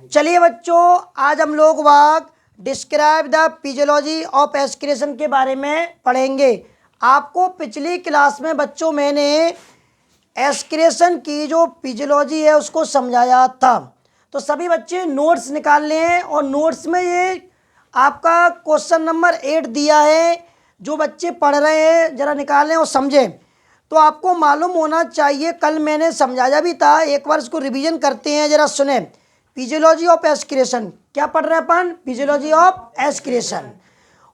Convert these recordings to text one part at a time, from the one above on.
चलिए बच्चों, आज हम लोग डिस्क्राइब द फिजियोलॉजी ऑफ एस्क्रेशन के बारे में पढ़ेंगे। आपको पिछली क्लास में बच्चों मैंने एस्क्रेशन की जो फिजियोलॉजी है उसको समझाया था। तो सभी बच्चे नोट्स निकाल लें और नोट्स में ये आपका क्वेश्चन नंबर 8 दिया है। जो बच्चे पढ़ रहे हैं जरा निकाल लें और समझें। तो आपको मालूम होना चाहिए, कल मैंने समझाया भी था, एक बार इसको रिवीजन करते हैं, जरा सुने। फिजियोलॉजी ऑफ एस्क्रेशन क्या पढ़ रहे हैं अपन? Physiology of excretion.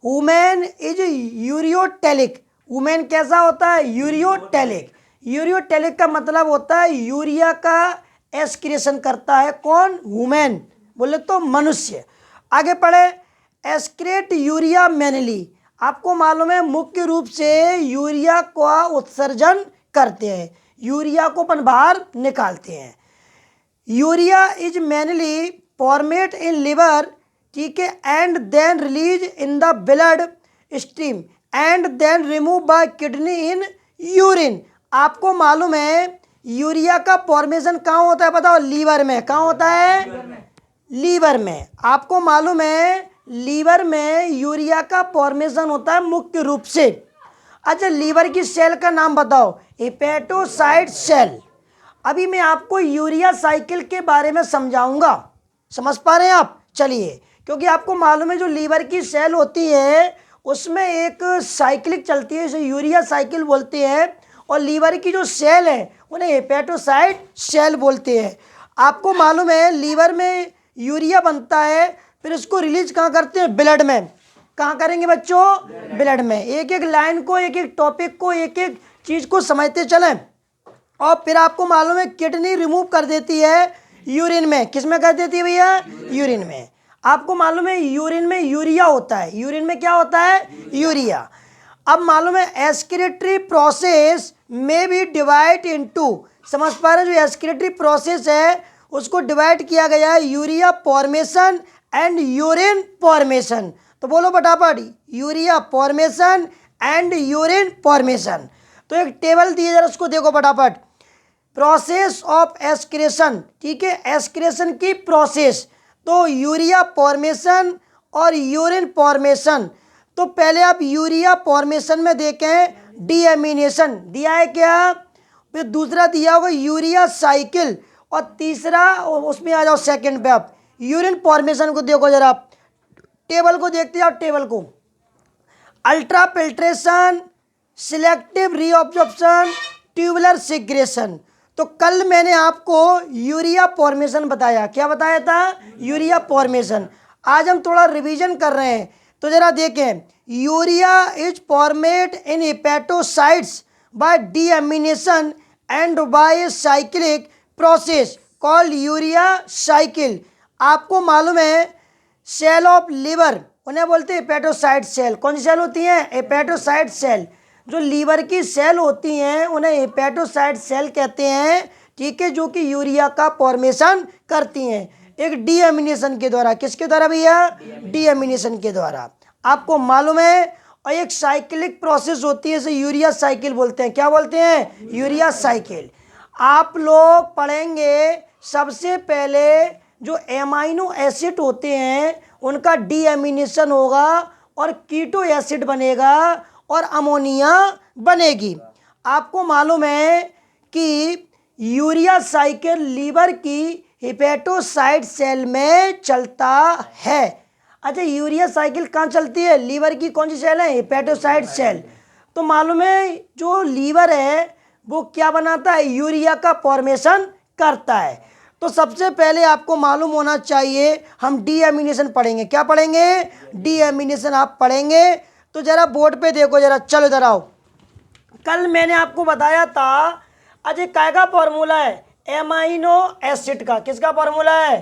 Human is ureotelic. Human कैसा होता है? यूरियोटेलिक। यूरियोटेलिक का मतलब होता है यूरिया का एस्क्रेशन करता है। कौन? वुमेन, बोले तो मनुष्य। आगे पढ़े। एस्क्रेट यूरिया मैनली। आपको मालूम है मुख्य रूप से यूरिया का उत्सर्जन करते हैं, यूरिया को अपन बाहर निकालते हैं। Urea is mainly format in liver, ठीक है, and then release in the blood stream and then remove by kidney in urine. आपको मालूम है यूरिया का फॉर्मेशन कहाँ होता है? बताओ। लीवर में। कहाँ होता है? लीवर में। आपको मालूम है लीवर में यूरिया का फॉर्मेशन होता है मुख्य रूप से। अच्छा, लीवर की सेल का नाम बताओ। Hepatocyte cell. अभी मैं आपको यूरिया साइकिल के बारे में समझाऊंगा। समझ पा रहे हैं आप? चलिए, क्योंकि आपको मालूम है जो लीवर की सेल होती है उसमें एक साइक्लिक चलती है, इसे यूरिया साइकिल बोलते हैं। और लीवर की जो सेल है उन्हें हेपेटोसाइट सेल बोलते हैं। आपको मालूम है लीवर में यूरिया बनता है, फिर उसको रिलीज कहाँ करते हैं? ब्लड में। कहाँ करेंगे बच्चों? ब्लड में। एक एक लाइन को, एक एक टॉपिक को, एक एक चीज़ को समझते चलें। और फिर आपको मालूम है किडनी रिमूव कर देती है यूरिन में। किस में कर देती है भैया? यूरिन में। आपको मालूम है यूरिन में यूरिया होता है। यूरिन में क्या होता है? यूरिया। अब मालूम है एस्क्रेटरी प्रोसेस में भी डिवाइड इनटू। समझ पा रहे हैं? जो एस्क्रेटरी प्रोसेस है उसको डिवाइड किया गया है urea formation and urine formation. तो बोलो फटाफट, urea formation and urine formation. तो एक टेबल दी है, जरा उसको देखो फटाफट। प्रोसेस ऑफ एस्क्रेशन, ठीक है, एस्क्रेशन की प्रोसेस। तो यूरिया फॉर्मेशन और यूरिन फॉर्मेशन। तो पहले आप यूरिया फॉर्मेशन में देखें, डीएमिनेशन दिया है क्या? फिर दूसरा दिया होगा यूरिया साइकिल, और तीसरा उसमें आ जाओ सेकंड पे आप यूरिन फॉर्मेशन को देखो। जरा आप टेबल को देखते जाओ, टेबल को। Ultra filtration, selective reabsorption, tubular सिग्रेशन। तो कल मैंने आपको यूरिया फॉर्मेशन बताया। क्या बताया था? Urea formation. आज हम थोड़ा रिवीजन कर रहे हैं, तो जरा देखें। Urea is format in hepatocytes by deamination and by cyclic process called urea cycle. आपको मालूम है सेल ऑफ लिवर उन्हें बोलते हैं हेपेटोसाइट सेल। कौन सी सेल होती हैं? Hepatocyte cell. जो लीवर की सेल होती हैं उन्हें हेपेटोसाइट सेल कहते हैं, ठीक है, जो कि यूरिया का फॉर्मेशन करती हैं एक डीएमिनेशन के द्वारा। किसके द्वारा भैया? डीएमिनेशन के द्वारा। आपको मालूम है। और एक साइक्लिक प्रोसेस होती है, इसे यूरिया साइकिल बोलते हैं। क्या बोलते हैं? Urea cycle. आप लोग पढ़ेंगे सबसे पहले जो एमाइनो एसिड होते हैं उनका डीएमिनेशन होगा और कीटो एसिड बनेगा और अमोनिया बनेगी। आपको मालूम है कि यूरिया साइकिल लीवर की हेपेटोसाइट सेल में चलता है। अच्छा, यूरिया साइकिल कहाँ चलती है? लीवर की कौन सी सेल है? Hepatocyte cell. तो मालूम है जो लीवर है वो क्या बनाता है? यूरिया का फॉर्मेशन करता है। तो सबसे पहले आपको मालूम होना चाहिए हम डीएमिनेशन पढ़ेंगे। क्या पढ़ेंगे? डीएमिनेशन आप पढ़ेंगे। तो जरा बोर्ड पे देखो, जरा चलो इधर आओ। कल मैंने आपको बताया था अजय काय का फॉर्मूला है? एमाइनो एसिड का। किसका फॉर्मूला है?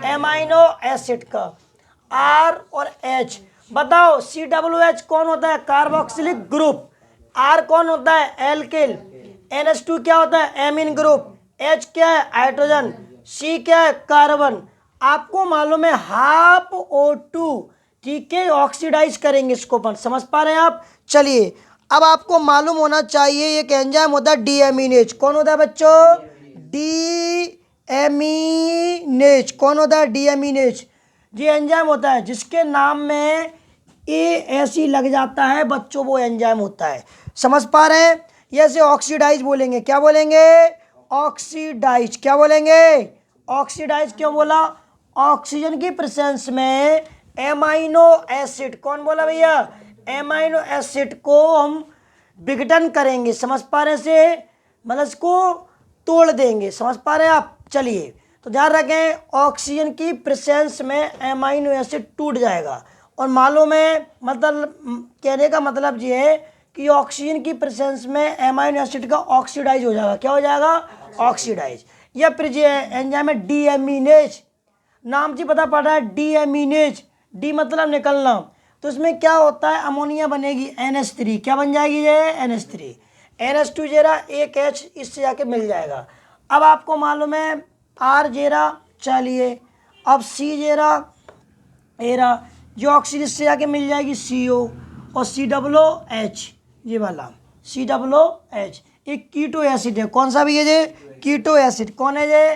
एमाइनो एसिड का। आर और एच। बताओ COOH कौन होता है? Carboxylic group. आर कौन होता है? एल्किल। NH2 क्या होता है? Amine group. H क्या है? हाइड्रोजन। C क्या है? कार्बन। आपको मालूम है हाफ O2, ठीक है, ऑक्सीडाइज करेंगे इसको अपन। समझ पा रहे हैं आप? चलिए, अब आपको मालूम होना चाहिए एक एंजाइम होता है डीएमिनेज। कौन होता है बच्चों? एमीनेज। कौन होता है? डीएमीनेज। ये एंजाइम होता है जिसके नाम में ए ऐसी लग जाता है बच्चों, वो एंजाइम होता है। समझ पा रहे हैं? ये से ऑक्सीडाइज बोलेंगे। क्या बोलेंगे? ऑक्सीडाइज। क्या बोलेंगे? ऑक्सीडाइज। क्यों बोला? ऑक्सीजन की प्रेजेंस में एमाइनो एसिड, कौन बोला भैया? एमाइनो एसिड को हम विघटन करेंगे। समझ पा रहे से? मतलब इसको तोड़ देंगे। समझ पा रहे हैं आप? चलिए, तो ध्यान रखें, ऑक्सीजन की प्रेजेंस में एमाइनो एसिड टूट जाएगा। और मालूम है, मतलब कहने का मतलब ये है कि ऑक्सीजन की प्रेजेंस में एमाइनो एसिड का ऑक्सीडाइज हो जाएगा। क्या हो जाएगा? ऑक्सीडाइज। या फिर ये एंजाइम है डीएमीनेज। नाम से पता पड़ रहा है डीएमीनेज। डी मतलब निकलना। तो इसमें क्या होता है? अमोनिया बनेगी NH3। क्या बन जाएगी ये? NH3। NH2 जेरा एक H इससे जाके मिल जाएगा। अब आपको मालूम है R जेरा, चलिए अब C जेरा एरा, जो ऑक्सीजन से जाके मिल जाएगी CO और COOH, ये वाला COOH एक कीटो एसिड है। कौन सा भी है ये? Keto acid. कौन है ये?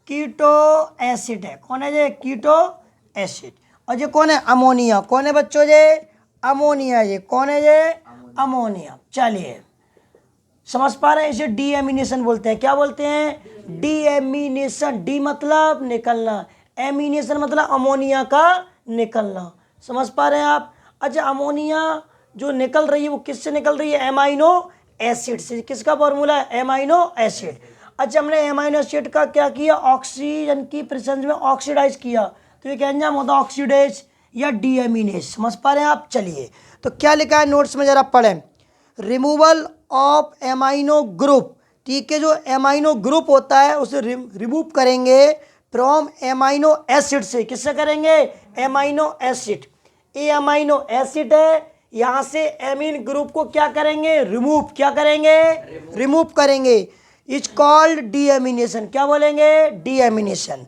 कीटो एसिड है। कौन है ये? Keto acid. और ये कौन है? अमोनिया। कौन है बच्चों? ये अमोनिया। ये कौन है? ये अमोनिया। चलिए, समझ पा रहे हैं? इसे डीएमिनेशन बोलते हैं। क्या बोलते हैं? डीएमिनेशन। डी मतलब निकलना, एमिनेशन मतलब अमोनिया का निकलना। समझ पा रहे हैं आप? अच्छा, अमोनिया जो निकल रही है वो किससे निकल रही है? एमाइनो एसिड से। किसका फॉर्मूला है? Amino acid. अच्छा, हमने एमाइनो एसिड का क्या किया? ऑक्सीजन की प्रेजेंस में ऑक्सीडाइज किया, तो एक एंजाइम होता है ऑक्सीडेज या डीएमिनेज। समझ पा रहे हैं आप? चलिए, तो क्या लिखा है नोट्स में जरा पढ़ें। Removal of amino group. ठीक है, जो एमाइनो ग्रुप होता है उसे रिमूव करेंगे फ्रॉम एमाइनो एसिड से। किससे करेंगे? Amino acid. ये अमाइनो एसिड है, यहाँ से एमीन ग्रुप को क्या करेंगे? रिमूव। क्या करेंगे? रिमूव करेंगे। Is called deamination. क्या बोलेंगे? Deamination.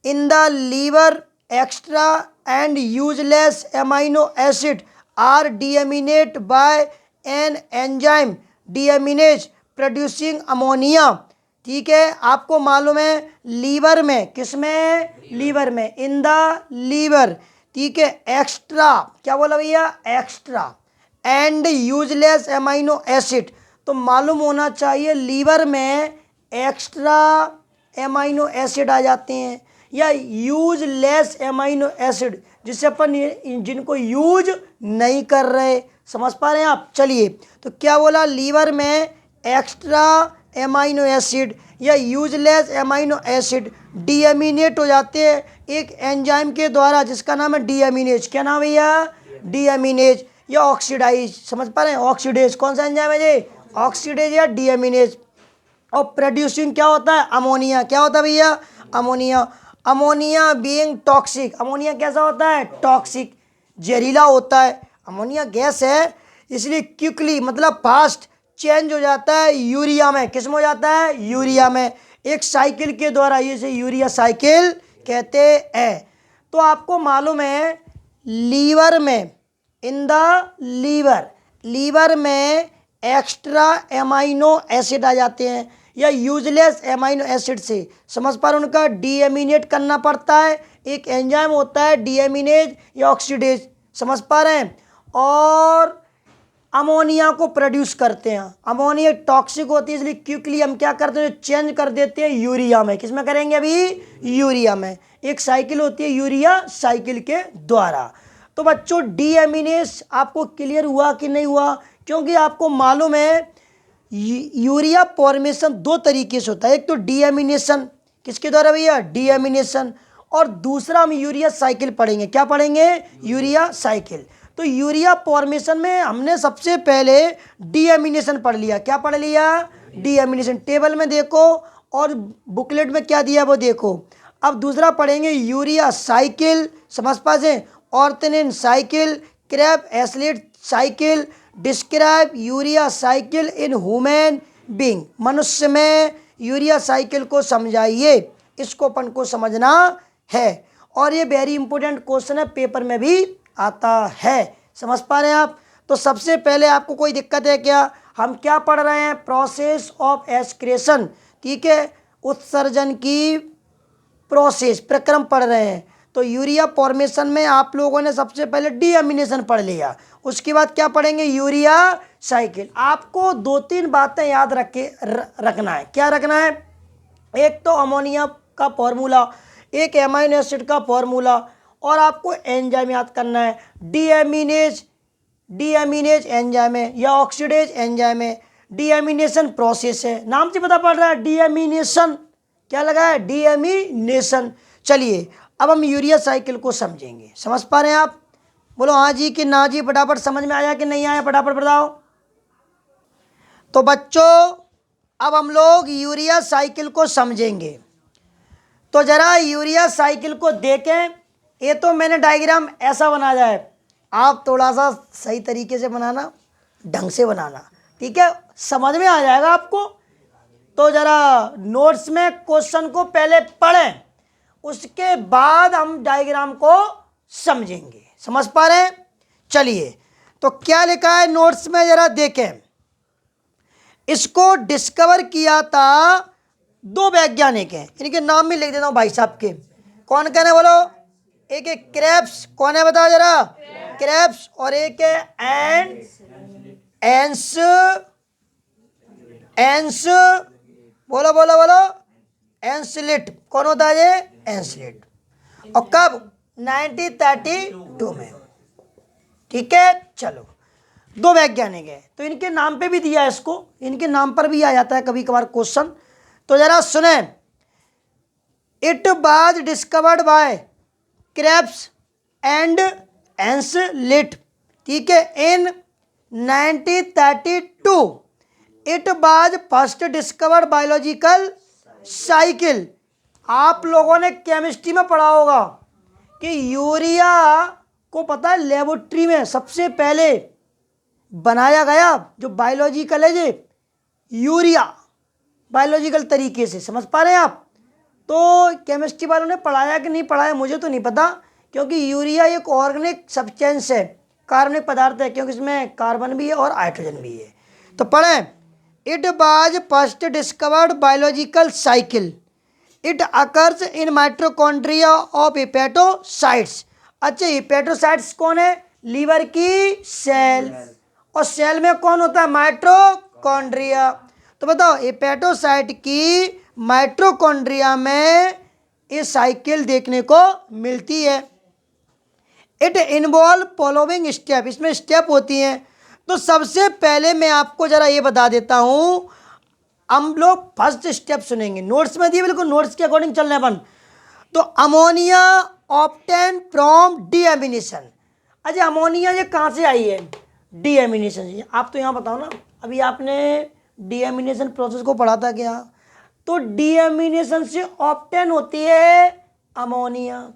In the liver extra and useless amino acid are deaminate by an enzyme deaminase producing ammonia. ठीक है, आपको मालूम है लीवर में, किसमें? लीवर में। In the liver. ठीक है, एक्स्ट्रा। क्या बोला भैया? Extra and useless amino acid. तो मालूम होना चाहिए लीवर में एक्स्ट्रा एमाइनो एसिड आ जाते हैं या यूजलेस एमाइनो एसिड, जिससे अपन जिनको यूज नहीं कर रहे। समझ पा रहे हैं आप? चलिए, तो क्या बोला? लीवर में एक्स्ट्रा एमाइनो एसिड या यूजलेस एमाइनो एसिड डीएमिनेट हो जाते हैं एक एंजाइम के द्वारा जिसका नाम है डीएमिनेज। क्या नाम है भैया? डीएमिनेज या ऑक्सीडाइज। समझ पा रहे हैं? ऑक्सीडेज। कौन सा एंजाइम है ये? ऑक्सीडेज या डीएमिनेज। और प्रोड्यूसिंग क्या होता है? अमोनिया। क्या होता है भैया? Ammonia. Ammonia being toxic. Ammonia कैसा होता है? टॉक्सिक, जहरीला होता है। अमोनिया गैस है, इसलिए क्विकली मतलब फास्ट चेंज हो जाता है यूरिया में। किस में हो जाता है? यूरिया में, एक साइकिल के द्वारा। इसे यूरिया साइकिल कहते हैं। तो आपको मालूम है लीवर में, इन द लीवर, लीवर में एक्स्ट्रा एमाइनो एसिड आ जाते हैं या यूजलेस एमाइनो एसिड से। समझ पा रहे? उनका डीएमिनेट करना पड़ता है, एक एंजाइम होता है डीएमिनेज या ऑक्सीडेज। समझ पा रहे हैं? और अमोनिया को प्रोड्यूस करते हैं। अमोनिया टॉक्सिक होती है, इसलिए क्विकली हम क्या करते हैं? चेंज कर देते हैं यूरिया में। किस में करेंगे अभी? यूरिया में। एक साइकिल होती है यूरिया साइकिल के द्वारा। तो बच्चों, डीएमिनेज आपको क्लियर हुआ कि नहीं हुआ? क्योंकि आपको मालूम है यूरिया फॉर्मेशन दो तरीके से होता है। एक तो डीएमिनेशन, किसके द्वारा भैया? डीएमिनेशन। और दूसरा हम यूरिया साइकिल पढ़ेंगे। क्या पढ़ेंगे? Urea cycle. तो यूरिया फॉर्मेशन में हमने सबसे पहले डीएमिनेशन पढ़ लिया। क्या पढ़ लिया? डीएमिनेशन। टेबल में देखो और बुकलेट में क्या दिया वो देखो। अब दूसरा पढ़ेंगे यूरिया साइकिल। समझ पासे? Ornithine cycle, Krebs Henseleit cycle, describe urea cycle in human being. मनुष्य में यूरिया साइकिल को समझाइए। इसको अपन को समझना है और ये वेरी इंपॉर्टेंट क्वेश्चन है, पेपर में भी आता है। समझ पा रहे हैं आप? तो सबसे पहले आपको कोई दिक्कत है क्या? हम क्या पढ़ रहे हैं? Process of excretion. ठीक है, उत्सर्जन की प्रोसेस प्रक्रम पढ़ रहे हैं। तो यूरिया फॉर्मेशन में आप लोगों ने सबसे पहले डीएमिनेशन पढ़ लिया, उसके बाद क्या पढ़ेंगे, यूरिया साइकिल। आपको 2-3 बातें याद रखना है। क्या रखना है, एक तो अमोनिया का फॉर्मूला, एक एमाइनो एसिड का फॉर्मूला, और आपको एंजाइम याद करना है। डीएमीनेज एंजाइम है या ऑक्सीडेज एंजाइम है, डीएमिनेशन प्रोसेस है, नाम से पता पड़ रहा है डीएमिनेशन। क्या लगा है, डीएमिनेशन। चलिए अब हम यूरिया साइकिल को समझेंगे। समझ पा रहे हैं आप? बोलो हाँ जी कि ना जी, फटाफट समझ में आया कि नहीं आया, फटाफट बताओ। तो बच्चों अब हम लोग यूरिया साइकिल को समझेंगे। तो जरा यूरिया साइकिल को देखें। ये तो मैंने डायग्राम ऐसा बनाया है, आप थोड़ा सा सही तरीके से बनाना, ढंग से बनाना, ठीक है, समझ में आ जाएगा आपको। तो जरा नोट्स में क्वेश्चन को पहले पढ़ें, उसके बाद हम डायग्राम को समझेंगे। समझ पा रहे हैं? चलिए तो क्या लिखा है नोट्स में जरा देखें। इसको डिस्कवर किया था 2 वैज्ञानिक हैं, इनके नाम भी लिख देता हूं भाई साहब के। कौन कौन है बोलो? एक है क्रेब्स, कौन है बताओ जरा? क्रेब्स। और एक है एंस एंस बोलो बोलो बोलो, एंसलिट। कौन होता है ये? एंसलिट। और कब? 1932 में, ठीक है। चलो 2 वैज्ञानिक है, तो इनके नाम पे भी दिया है, इसको इनके नाम पर भी आ जाता है कभी कभार क्वेश्चन। तो जरा सुने, it was discovered by Krebs and Henseleit, ठीक है, in 1932। It was first discovered biological cycle. आप लोगों ने केमिस्ट्री में पढ़ा होगा कि यूरिया को पता है लेबोरेटरी में सबसे पहले बनाया गया जो बायोलॉजिकल है, ये यूरिया बायोलॉजिकल तरीके से। समझ पा रहे हैं आप? तो केमिस्ट्री वालों ने पढ़ाया कि नहीं पढ़ाया मुझे तो नहीं पता, क्योंकि यूरिया एक ऑर्गेनिक सब्सटेंस है, कार्बनिक पदार्थ है, क्योंकि इसमें कार्बन भी है और हाइड्रोजन भी है। तो पढ़ें, it was first discovered biological cycle, it occurs in mitochondria of hepatocytes. अच्छा, हिपेटोसाइट्स कौन है? लीवर की सेल, और सेल में कौन होता है? माइटोकॉन्ड्रिया। तो बताओ हिपेटोसाइट की माइटोकॉन्ड्रिया में ये साइकिल देखने को मिलती है। इट इन्वॉल्व फॉलोइंग स्टेप, इसमें स्टेप होती हैं। तो सबसे पहले मैं आपको जरा ये बता देता हूं, हम लोग फर्स्ट स्टेप सुनेंगे, नोट्स में दिए बिल्कुल नोट्स के अकॉर्डिंग चलने अपन। तो अमोनिया ऑब्टेन फ्रॉम डीएमिनेशन। अच्छा, अमोनिया ये कहाँ से आई है? डीएमिनेशन से। आप तो यहाँ बताओ ना, अभी आपने डीएमिनेशन प्रोसेस को पढ़ा था क्या? तो डीएमिनेशन से ऑब्टेन होती है अमोनिया।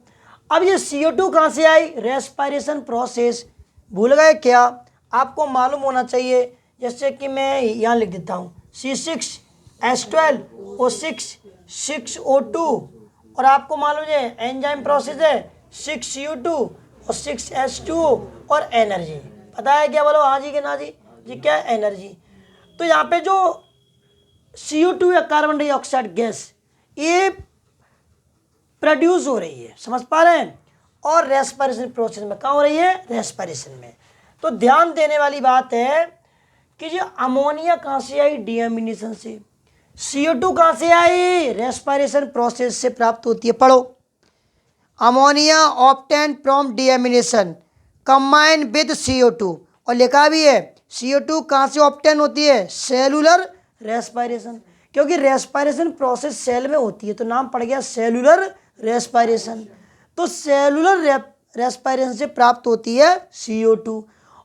अब ये CO2 कहाँ से आई? Respiration process. भूल गए क्या? आपको मालूम होना चाहिए। जैसे कि मैं यहाँ लिख देता हूँ C6H12O6 6O2, और आपको मालूम है एंजाइम प्रोसेस है 6U2 और 6H2O और एनर्जी। पता है क्या? बोलो हाँ जी कि ना जी? जी क्या है? एनर्जी। तो यहाँ पे जो CO2 या कार्बन डाइऑक्साइड गैस ये प्रोड्यूस हो रही है, समझ पा रहे हैं, और रेस्पिरेशन प्रोसेस में कहाँ हो रही है? रेस्पिरेशन में। तो ध्यान देने वाली बात है कि जो अमोनिया कहाँ से आई? डीएमिनेशन से। CO2 कहाँ से आई? रेस्पिरेशन प्रोसेस से प्राप्त होती है। पढ़ो, ammonia obtain from deamination combine with CO2, और लिखा भी है CO2 कहाँ से ऑब्टेन होती है? सेलुलर रेस्पिरेशन, क्योंकि रेस्पिरेशन प्रोसेस सेल में होती है, तो नाम पड़ गया सेलुलर रेस्पिरेशन। तो सेलुलर रेस्पिरेशन से प्राप्त होती है CO2,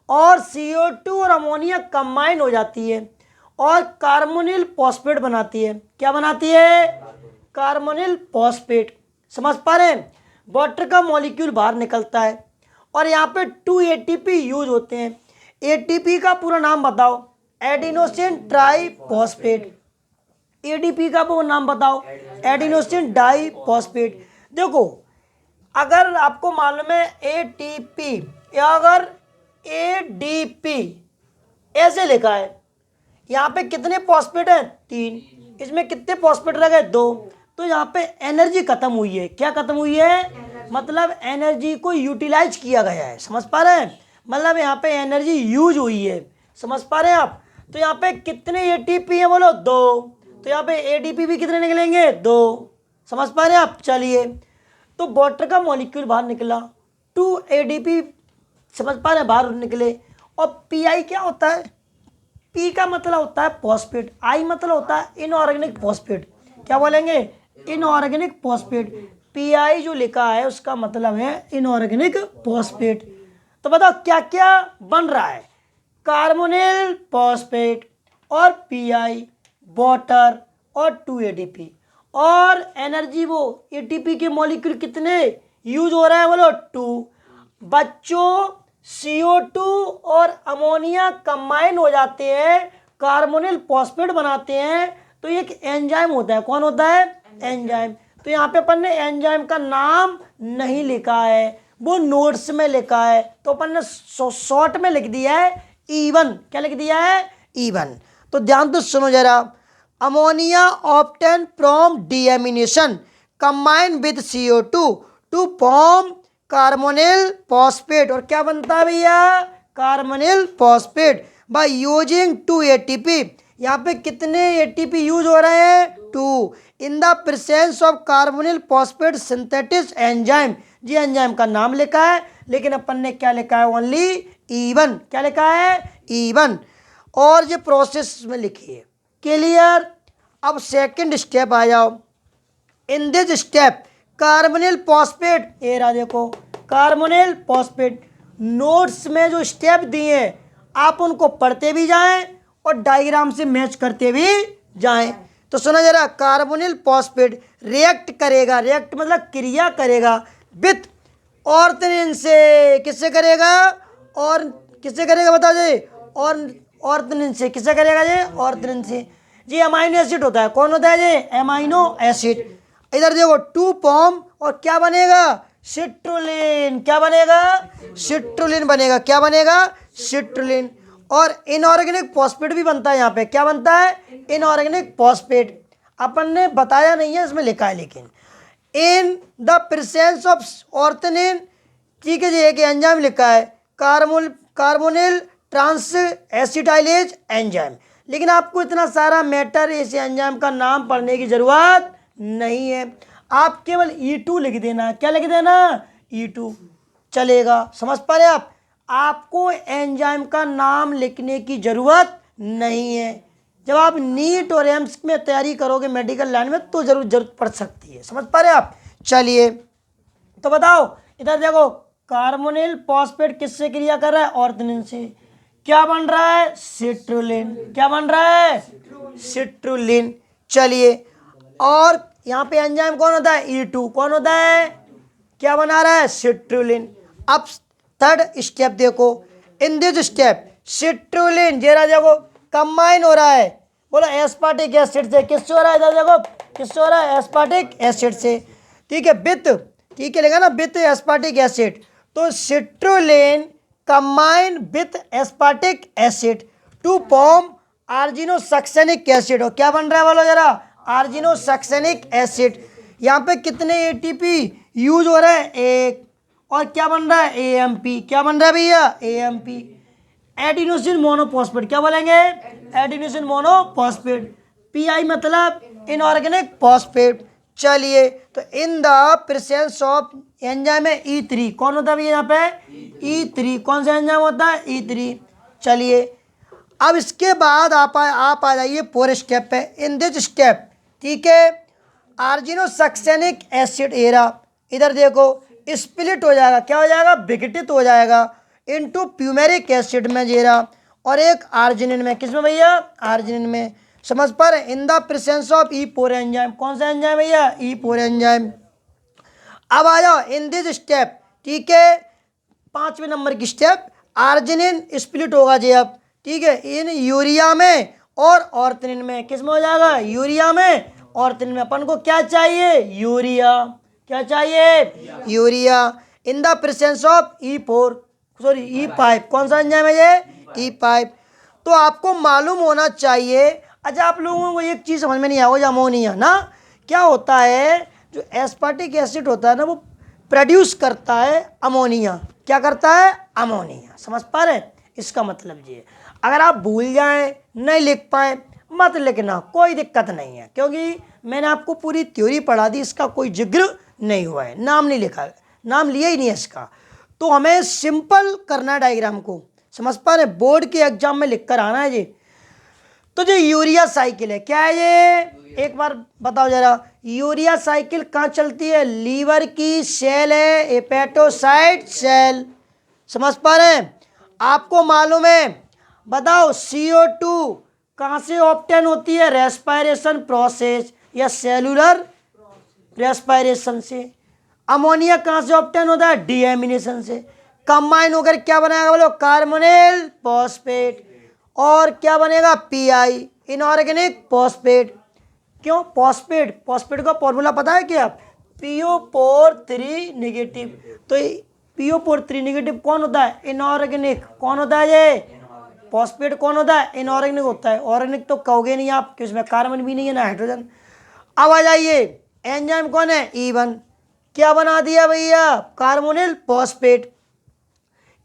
और CO2 और अमोनिया कंबाइन हो जाती है और कार्बोनिल फॉस्फेट बनाती है। क्या बनाती है? Carbonyl phosphate. समझ पा रहे हैं? वाटर का मॉलिक्यूल बाहर निकलता है, और यहाँ पे 2 ATP यूज होते हैं। ATP का पूरा नाम बताओ? Adenosine triphosphate. ADP का वो नाम बताओ? Adenosine diphosphate. देखो, अगर आपको मालूम है ATP या अगर ADP ऐसे लिखा है, यहाँ पे कितने फॉस्फेट है? 3। इसमें कितने फॉस्फेट रह गए? 2। तो यहाँ पे एनर्जी खत्म हुई है। क्या खत्म हुई है? मतलब एनर्जी को यूटिलाइज किया गया है। समझ पा रहे हैं? मतलब यहाँ पे एनर्जी यूज हुई है। समझ पा रहे हैं आप? तो यहाँ पे कितने एटीपी है बोलो? 2। तो यहाँ पे एटीपी भी कितने निकलेंगे? 2। समझ पा रहे हैं आप? चलिए, तो वाटर का मॉलिक्यूल बाहर निकला, 2 एडीपी समझ पा रहे हैं बाहर निकले। और पीआई क्या होता है? पी का मतलब होता है फॉस्फेट, आई मतलब होता है इनऑर्गेनिक फॉस्फेट। क्या बोलेंगे? Inorganic phosphate. पीआई जो लिखा है उसका मतलब है इनऑर्गेनिक फॉस्फेट। तो बताओ क्या क्या बन रहा है? कार्बोनिल फॉस्फेट और पीआई, वाटर और 2 एडीपी। और एनर्जी वो एटीपी के मॉलिक्यूल कितने यूज हो रहा है बोलो? 2। बच्चों, CO2 और अमोनिया कंबाइन हो जाते हैं, कार्बोनिल फॉस्फेट बनाते हैं, तो ये एक एंजाइम होता है। कौन होता है? एंजाइम। तो यहाँ पे अपन ने एंजाइम का नाम नहीं लिखा है, वो नोट्स में लिखा है, तो अपन ने शॉर्ट में लिख दिया है E1। क्या लिख दिया है? E1। तो ध्यान तो सुनो जरा। Ammonia obtain from deamination combine with CO2 to form carbonyl phosphate. और क्या बनता है भैया? Carbonyl phosphate by using 2 ATP. यहाँ पे कितने एटीपी यूज हो रहे हैं? 2 in the presence of carbonyl phosphate synthetase enzyme. जी एंजाइम का नाम लिखा है, लेकिन अपन ने क्या लिखा है? Only E1। क्या लिखा है? E1। और ये प्रोसेस में लिखी है। क्लियर? अब सेकंड स्टेप आ जाओ। In this step carbonyl phosphate, ये रहा देखो कार्बोनिल फॉस्फेट। नोट्स में जो स्टेप दिए हैं आप उनको पढ़ते भी जाएं और डायग्राम से मैच करते भी जाएं। तो सुना जरा, कार्बोनिल फॉस्फेट रिएक्ट करेगा, रिएक्ट मतलब क्रिया करेगा विथ ऑर्थनिन से। किससे करेगा? और किससे करेगा बताओ जी? और ऑर्थनिन से। किससे करेगा जी? ऑर्थनिन से। जी अमाइनो एसिड होता है। कौन होता है जी? Amino acid. इधर देखो 2 फॉर्म, और क्या बनेगा? सिट्रुलिन। क्या बनेगा? सिट्रुलिन बनेगा। क्या बनेगा? सिट्रुलिन। और इनऑर्गेनिक फॉस्फेट भी बनता है यहाँ पे। क्या बनता है? Inorganic phosphate. अपन ने बताया नहीं है, इसमें लिखा है लेकिन। इन द प्रेजेंस ऑफ ऑर्थनिन, ठीक है जी, एक एंजाइम लिखा है कार्बोनिल ट्रांस एसिटाइलेज एंजाइम। लेकिन आपको इतना सारा मैटर इस एंजाइम का नाम पढ़ने की जरूरत नहीं है। आप केवल E2 लिख देना। क्या लिख देना? E2 चलेगा। समझ पा रहे आप? आपको एंजाइम का नाम लिखने की जरूरत नहीं है। जब आप नीट और एम्स में तैयारी करोगे मेडिकल लाइन में तो जरूरत पड़ सकती है। समझ पा रहे आप? चलिए, तो बताओ इधर देखो, कार्बोनिल फॉस्फेट किससे क्रिया कर रहा है? ऑर्थनिन से। क्या बन रहा है? सिट्रुलिन। क्या बन रहा है? सिट्रुलिन। चलिए, और यहाँ पे एंजाइम कौन होता है? E2। कौन होता है? क्या बना रहा है? सिट्रुलिन। अब थर्ड स्टेप देखो। इन दिस स्टेप सिट्रुलिन जरा देखो कंबाइन हो रहा है, बोलो एस्पार्टिक एसिड से। किससे हो रहा है? इधर देखो किससे हो रहा है? एस्पार्टिक एसिड से। ठीक है, विथ, ठीक है लेगा ना, विथ एस्पार्टिक एसिड। तो citrulline combine with aspartic acid to form argininosuccinic acid. और क्या बन रहा है बोलो जरा? Argininosuccinic acid. यहाँ पे कितने एटीपी यूज हो रहा है? 1। और क्या बन रहा है? AMP। क्या बन रहा है भैया? AMP, adenosine monophosphate. क्या बोलेंगे? Adenosine monophosphate. PI मतलब इनऑर्गेनिक फॉस्फेट। चलिए, तो इन द प्रेजेंस ऑफ एंजाइम है E3। कौन होता है भैया यहाँ पे? E3। कौन सा एंजाइम होता है? E3। चलिए, अब इसके बाद आप आ जाइए 4 स्टेप पे। इन दिस स्टेप, ठीक है, आर्जिनोसक्सेनिक एसिड एरा, इधर देखो स्प्लिट हो जाएगा। क्या हो जाएगा? विघटित हो जाएगा इनटू प्यूमेरिक एसिड में जेरा, और एक आर्जिनिन में। किसमें भैया? आर्जिनिन में। समझ पर? इन the presence of E4 enzyme. कौन सा एंजाइम भैया? E4 enzyme. अब आ जाओ इन दिस स्टेप, ठीक है, 5वें नंबर की स्टेप, आर्जिनिन स्प्लिट होगा जी अब, ठीक है, इन यूरिया में और ऑर्थनिन में। किस में हो जाएगा? यूरिया में, ऑर्थनिन में। अपन को क्या चाहिए? यूरिया। क्या चाहिए? Urea. In the presence of E4, sorry E5। कौन सा एंजाइम है ये? E5। तो आपको मालूम होना चाहिए। अच्छा, आप लोगों को एक चीज़ समझ में नहीं आएगा, अमोनिया ना क्या होता है, जो एस्पार्टिक एसिड होता है ना वो प्रोड्यूस करता है अमोनिया। क्या करता है? अमोनिया। समझ पा रहे हैं? इसका मतलब ये है। अगर आप भूल जाएं, नहीं लिख पाए, मत लिखना, कोई दिक्कत नहीं है, क्योंकि मैंने आपको पूरी थ्योरी पढ़ा दी, इसका कोई जिक्र नहीं हुआ है, नाम नहीं लिखा, नाम लिया ही नहीं है इसका। तो हमें सिंपल करना है डायग्राम को। समझ पा रहे? बोर्ड के एग्जाम में लिख कर आना है जी। तो जो यूरिया साइकिल है, क्या है ये? एक बार बताओ जरा, यूरिया साइकिल कहाँ चलती है? लीवर की सेल है, हेपेटोसाइट सेल। समझ पा रहे हैं? आपको मालूम है, बताओ CO2 कहाँ से ऑब्टेन होती है? रेस्पिरेशन प्रोसेस या सेलुलर रेस्पिरेशन से। अमोनिया कहाँ से ऑब्टेन होता है? डीएमिनेशन से। कंबाइन होकर क्या बनाएगा बोलो? Carbonyl phosphate. और क्या बनेगा? PI, inorganic phosphate. क्यों फॉस्फेट? फॉस्फेट का फॉर्मूला पता है क्या? PO4 negative. तो PO4 नेगेटिव कौन होता है? इनऑर्गेनिक। कौन होता है ये? फॉस्फेट। कौन होता है? इनऑर्गेनिक होता है। ऑर्गेनिक तो कहोगे नहीं आप, कि उसमें कार्बन भी नहीं है ना हाइड्रोजन। अब आ जाइए, एंजाइम कौन है? E1। क्या बना दिया भैया? Carbonyl phosphate.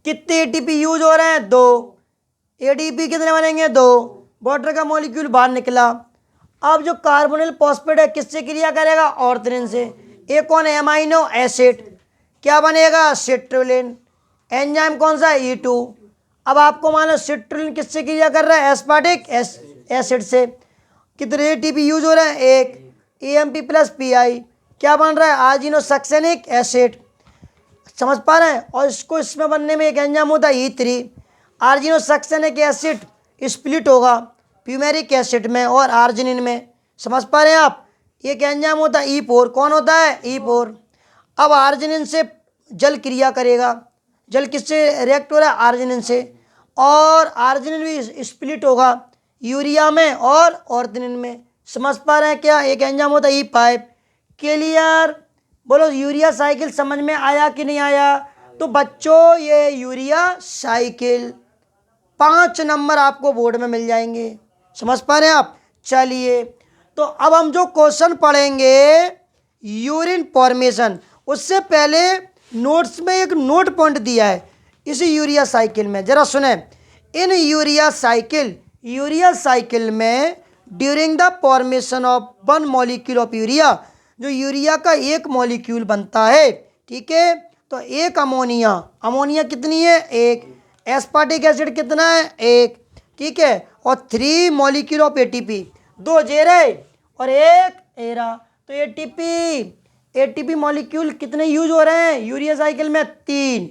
कितने ATP यूज हो रहे हैं? 2। ADP कितने बनेंगे? 2। वाटर का मॉलिक्यूल बाहर निकला। अब जो कार्बोनिल फॉस्फेट है किससे क्रिया करेगा? ऑर्थरीन से। एक कौन है? Amino acid. क्या बनेगा? सिट्रुलिन। एंजाइम कौन सा है? E2। अब आपको मानो सिट्रुलिन किससे क्रिया कर रहा है? एस्पार्टिक एसिड से। कितने ATP यूज हो रहे हैं? 1। AMP plus PI। क्या बन रहा है? आर्जिनोसक्सेनिक एसिड। समझ पा रहे हैं? और इसको इसमें बनने में एक एंजाइम होता है E3। आर्जिनोसक्सेनिक एसिड स्प्लिट होगा फ्यूमेरिक एसिड में और आर्जिनिन में। समझ पा रहे हैं आप? एक एंजाइम होता है E4। कौन होता है? E4। अब आर्जिनिन से जल क्रिया करेगा। जल किससे रिएक्ट हो रहा है? आर्जिनिन से। और आर्जिनिन भी स्प्लिट होगा यूरिया में और ऑर्थनिन में। समझ पा रहे हैं क्या? एक एंजाइम होता है E5। क्लियर? बोलो यूरिया साइकिल समझ में आया कि नहीं आया? तो बच्चों ये यूरिया साइकिल 5 नंबर आपको बोर्ड में मिल जाएंगे। समझ पा रहे हैं आप? चलिए, तो अब हम जो क्वेश्चन पढ़ेंगे यूरिन फॉर्मेशन, उससे पहले नोट्स में एक नोट पॉइंट दिया है इसी यूरिया साइकिल में, जरा सुने। इन यूरिया साइकिल में during the formation of 1 molecule of urea, जो यूरिया का एक मॉलिक्यूल बनता है, ठीक है, तो एक अमोनिया कितनी है? 1। एस्पार्टिक एसिड कितना है? 1। ठीक है, और 3 मॉलिक्यूल ऑफ ATP, 2 जेरे और 1 एरा। तो ATP मॉलिक्यूल कितने यूज हो रहे हैं यूरिया साइकिल में? 3।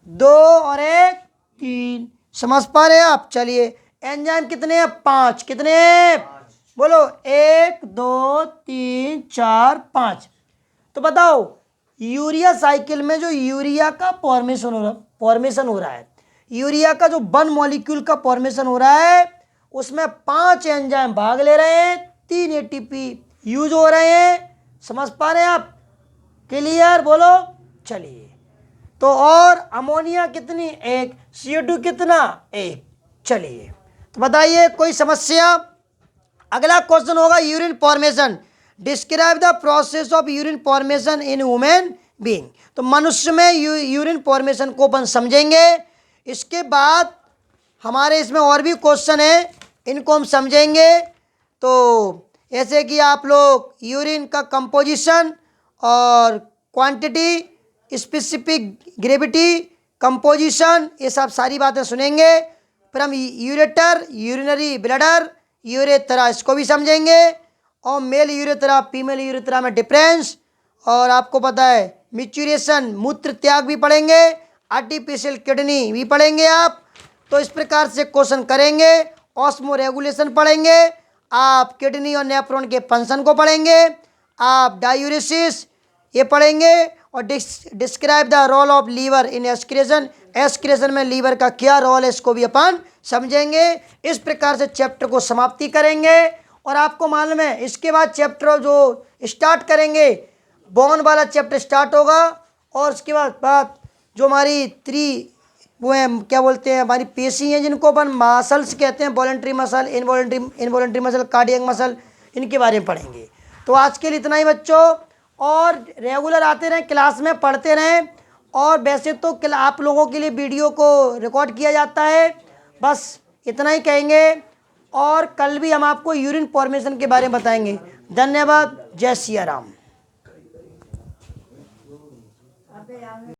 2 और 1 3। समझ पा रहे हैं आप? चलिए, एंजाइम कितने हैं? 5। कितने हैं? बोलो 1 2 3 4 5। तो बताओ यूरिया साइकिल में जो यूरिया का फॉर्मेशन हो रहा है, यूरिया का जो 1 मॉलिक्यूल का फॉर्मेशन हो रहा है, उसमें 5 एंजाइम भाग ले रहे हैं, 3 ATP यूज हो रहे हैं। समझ पा रहे हैं आप? क्लियर? बोलो। चलिए, तो और अमोनिया कितनी? 1। CO2 कितना? 1। चलिए, तो बताइए कोई समस्या? अगला क्वेश्चन होगा urine formation. Describe the process of urine formation in human being. तो मनुष्य में यूरिन फॉर्मेशन को अपन समझेंगे। इसके बाद हमारे इसमें और भी क्वेश्चन है, इनको हम समझेंगे। तो ऐसे कि आप लोग यूरिन का कंपोजिशन और क्वांटिटी, स्पेसिफिक ग्रेविटी, कंपोजिशन, ये सब सारी बातें सुनेंगे। फिर हम यूरेटर, यूरिनरी ब्लैडर, यूरेथ्रा, इसको भी समझेंगे। और मेल यूरेथ्रा, फीमेल यूरेथ्रा में डिफरेंस, और आपको पता है मिचुरेशन, मूत्र त्याग भी पढ़ेंगे, आर्टिफिशियल किडनी भी पढ़ेंगे आप। तो इस प्रकार से क्वेश्चन करेंगे। ऑस्मो रेगुलेशन पढ़ेंगे आप, किडनी और नेफ्रॉन के फंक्शन को पढ़ेंगे आप, डायूरेसिस ये पढ़ेंगे, और describe the role of liver in excretion, excretion में लीवर का क्या रोल है, इसको भी अपन समझेंगे। इस प्रकार से चैप्टर को समाप्ति करेंगे। और आपको मालूम है इसके बाद चैप्टर जो स्टार्ट करेंगे, बोन वाला चैप्टर स्टार्ट होगा। और उसके बाद जो हमारी वो है क्या बोलते हैं, हमारी पेशी हैं जिनको अपन मसल्स कहते हैं, voluntary muscle, involuntary muscle, cardiac muscle, इनके बारे में पढ़ेंगे। तो आज के लिए इतना ही बच्चों, और रेगुलर आते रहें क्लास में, पढ़ते रहें। और वैसे तो आप लोगों के लिए वीडियो को रिकॉर्ड किया जाता है, बस इतना ही कहेंगे। और कल भी हम आपको यूरिन फॉर्मेशन के बारे में बताएंगे। धन्यवाद। जय सिया राम।